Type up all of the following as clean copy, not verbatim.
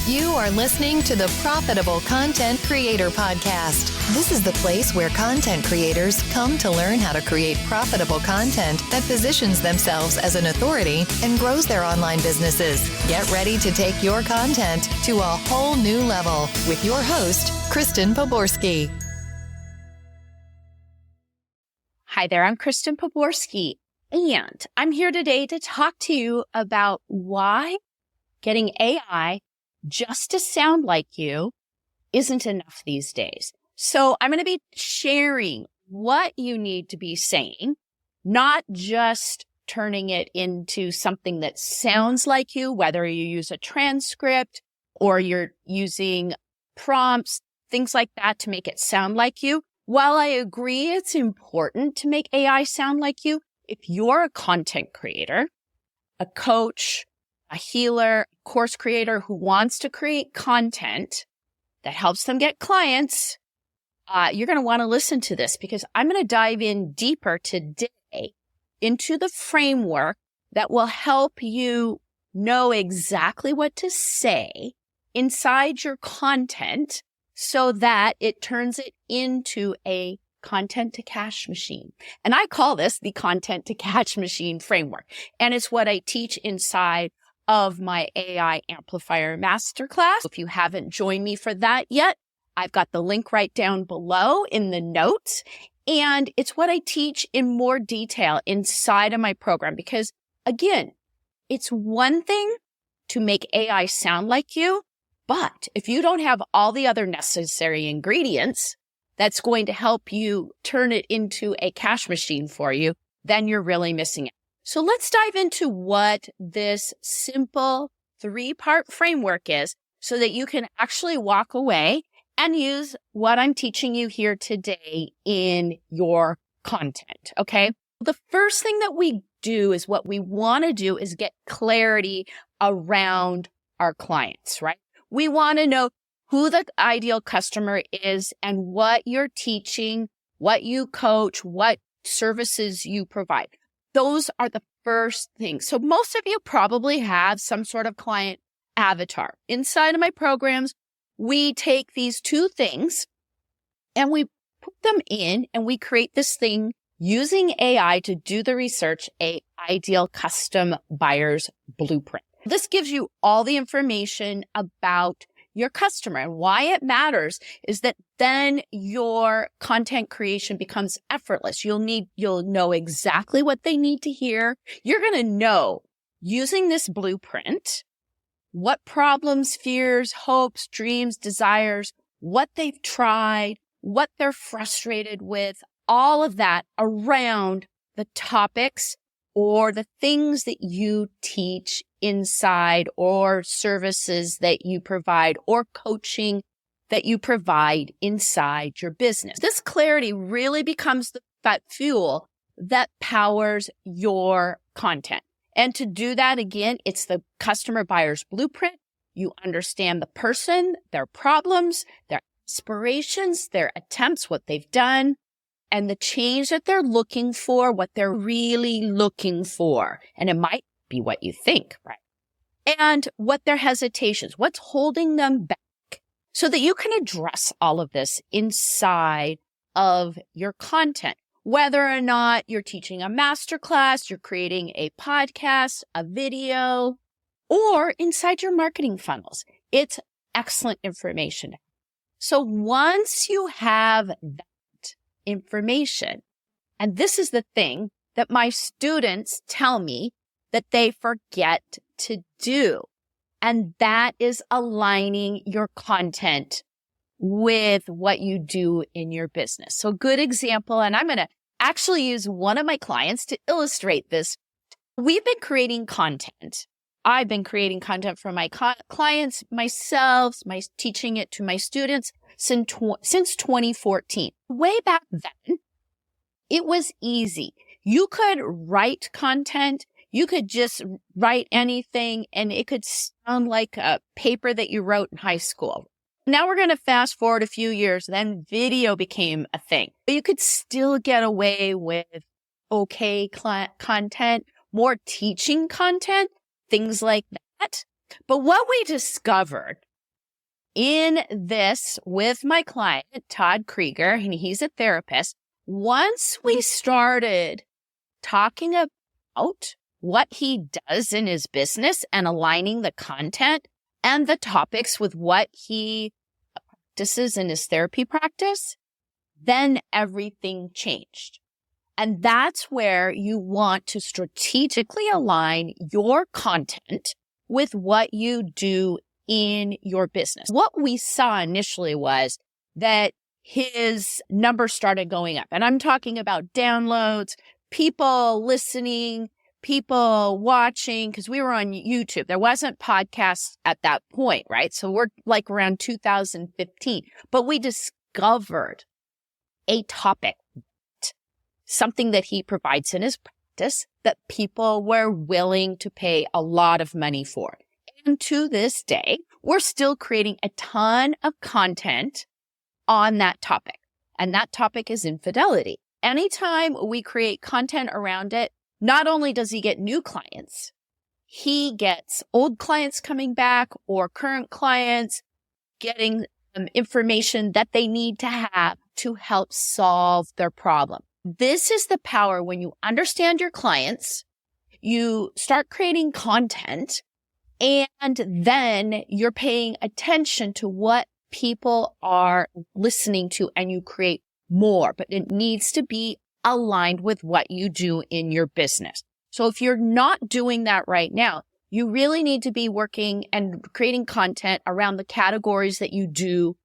You are listening to the Profitable Content Creator Podcast. This is the place where content creators come to learn how to create profitable content that positions themselves as an authority and grows their online businesses. Get ready to take your content to a whole new level with your host, Kristen Poborski. Hi there, I'm Kristen Poborski, and I'm here today to talk to you about why getting AI just to sound like you isn't enough these days. So I'm going to be sharing what you need to be saying, not just turning it into something that sounds like you, whether you use a transcript or you're using prompts, things like that to make it sound like you. While I agree it's important to make AI sound like you, if you're a content creator, a coach, a healer, course creator who wants to create content that helps them get clients, you're going to want to listen to this because I'm going to dive in deeper today into the framework that will help you know exactly what to say inside your content so that it turns it into a content to cash machine. And I call this the content to cash machine framework. And it's what I teach inside of my AI Amplifier Masterclass. If you haven't joined me for that yet, I've got the link right down below in the notes. And it's what I teach in more detail inside of my program. Because again, it's one thing to make AI sound like you, but if you don't have all the other necessary ingredients that's going to help you turn it into a cash machine for you, then you're really missing it. So let's dive into what this simple 3-part framework is so that you can actually walk away and use what I'm teaching you here today in your content, okay? The first thing that we do is what we want to do is get clarity around our clients, right? We want to know who the ideal customer is and what you're teaching, what you coach, what services you provide. Those are the first things. So most of you probably have some sort of client avatar. Inside of my programs, we take these two things and we put them in and we create this thing using AI to do the research, a ideal custom buyer's blueprint. This gives you all the information about your customer. And why it matters is that then your content creation becomes effortless. You'll know exactly what they need to hear. You're going to know using this blueprint what problems, fears, hopes, dreams, desires, what they've tried, what they're frustrated with, all of that around the topics or the things that you teach inside or services that you provide or coaching that you provide inside your business. This clarity really becomes that fuel that powers your content. And to do that, again, it's the customer buyer's blueprint. You understand the person, their problems, their aspirations, their attempts, what they've done, and the change that they're looking for, what they're really looking for. And it might be what you think, right? And what their hesitations, what's holding them back so that you can address all of this inside of your content. Whether or not you're teaching a masterclass, you're creating a podcast, a video, or inside your marketing funnels. It's excellent information. So once you have that information, and this is the thing that my students tell me that they forget to do, and that is aligning your content with what you do in your business. So good example, and I'm going to actually use one of my clients to illustrate this. We've been creating content. I've been creating content for my clients, myself, teaching it to my students since 2014. Way back then, it was easy. You could write content. You could just write anything and it could sound like a paper that you wrote in high school. Now we're going to fast forward a few years, then video became a thing. But you could still get away with okay content, more teaching content, things like that. But what we discovered in this with my client, Todd Krieger, and he's a therapist. Once we started talking about what he does in his business and aligning the content and the topics with what he practices in his therapy practice, then everything changed. And that's where you want to strategically align your content with what you do in your business. What we saw initially was that his numbers started going up. And I'm talking about downloads, people listening, people watching, because we were on YouTube. There wasn't podcasts at that point, right? So we're like around 2015. But we discovered a topic, something that he provides in his practice that people were willing to pay a lot of money for. And to this day, we're still creating a ton of content on that topic. And that topic is infidelity. Anytime we create content around it, not only does he get new clients, he gets old clients coming back or current clients getting information that they need to have to help solve their problem. This is the power when you understand your clients, you start creating content, and then you're paying attention to what people are listening to and you create more, but it needs to be aligned with what you do in your business. So if you're not doing that right now, you really need to be working and creating content around the categories that you do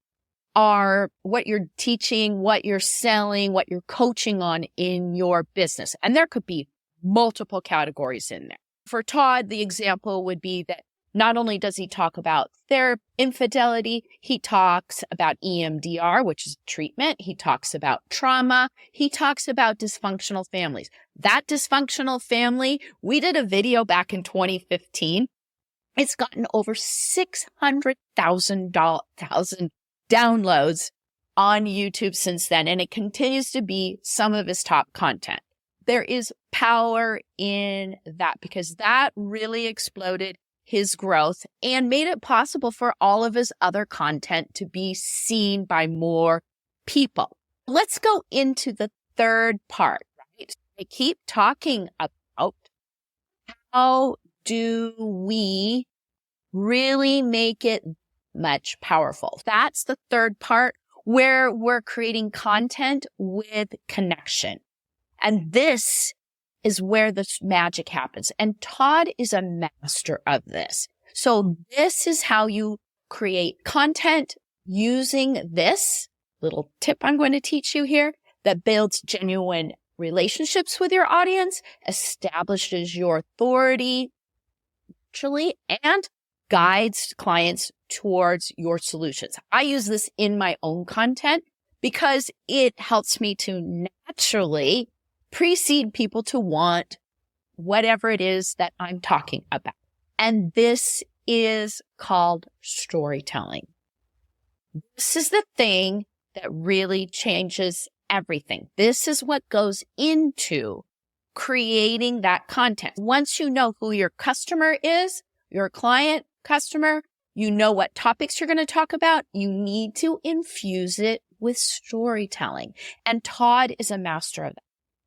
are what you're teaching, what you're selling, what you're coaching on in your business. And there could be multiple categories in there. For Todd, the example would be that not only does he talk about their infidelity, he talks about EMDR, which is treatment. He talks about trauma. He talks about dysfunctional families. That dysfunctional family, we did a video back in 2015. It's gotten over 600,000 downloads on YouTube since then, and it continues to be some of his top content. There is power in that because that really exploded his growth and made it possible for all of his other content to be seen by more people. Let's go into the third part, right? I keep talking about how do we really make it much powerful. That's the third part where we're creating content with connection. And this is where the magic happens. And Todd is a master of this. So this is how you create content using this little tip I'm going to teach you here that builds genuine relationships with your audience, establishes your authority naturally, and guides clients towards your solutions. I use this in my own content because it helps me to naturally precede people to want whatever it is that I'm talking about. And this is called storytelling. This is the thing that really changes everything. This is what goes into creating that content. Once you know who your customer is, your client, customer, you know what topics you're going to talk about, you need to infuse it with storytelling. And Todd is a master of that.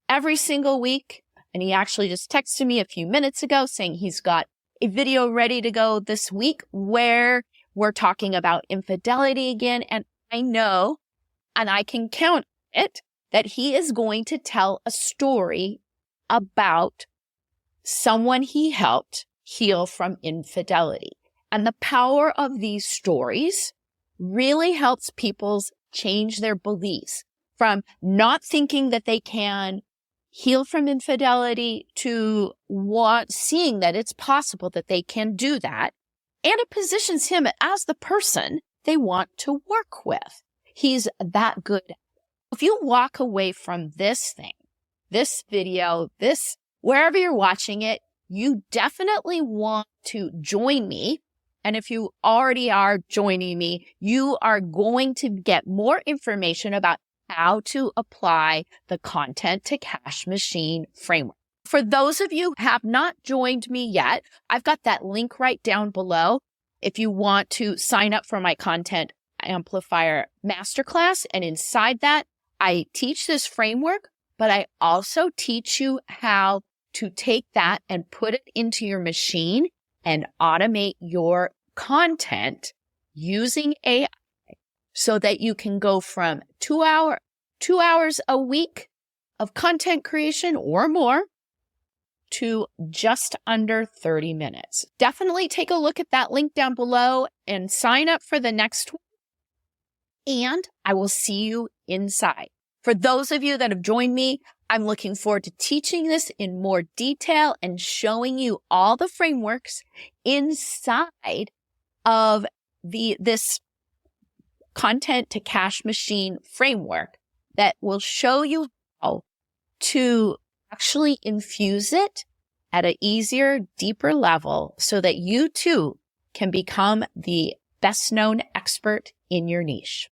Every single week, and he actually just texted me a few minutes ago saying he's got a video ready to go this week where we're talking about infidelity again. And I know, and I can count it, that he is going to tell a story about someone he helped heal from infidelity. And the power of these stories really helps people change their beliefs from not thinking that they can heal from infidelity to seeing that it's possible that they can do that. And it positions him as the person they want to work with. He's that good. If you walk away from this thing, this video, wherever you're watching it, you definitely want to join me. And if you already are joining me, you are going to get more information about how to apply the content to cash machine framework. For those of you who have not joined me yet, I've got that link right down below. if you want to sign up for my Content Amplifier Masterclass. And inside that, I teach this framework, but I also teach you how to take that and put it into your machine and automate your content using AI so that you can go from 2 hours a week of content creation or more to just under 30 minutes. Definitely take a look at that link down below and sign up for the next one. And I will see you inside. For those of you that have joined me, I'm looking forward to teaching this in more detail and showing you all the frameworks inside of this content to cash machine framework that will show you how to actually infuse it at an easier, deeper level so that you too can become the best known expert in your niche.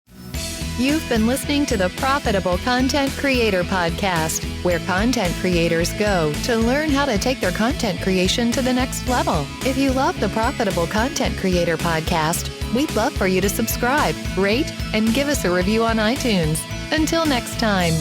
You've been listening to the Profitable Content Creator Podcast, where content creators go to learn how to take their content creation to the next level. If you love the Profitable Content Creator Podcast, we'd love for you to subscribe, rate, and give us a review on iTunes. Until next time.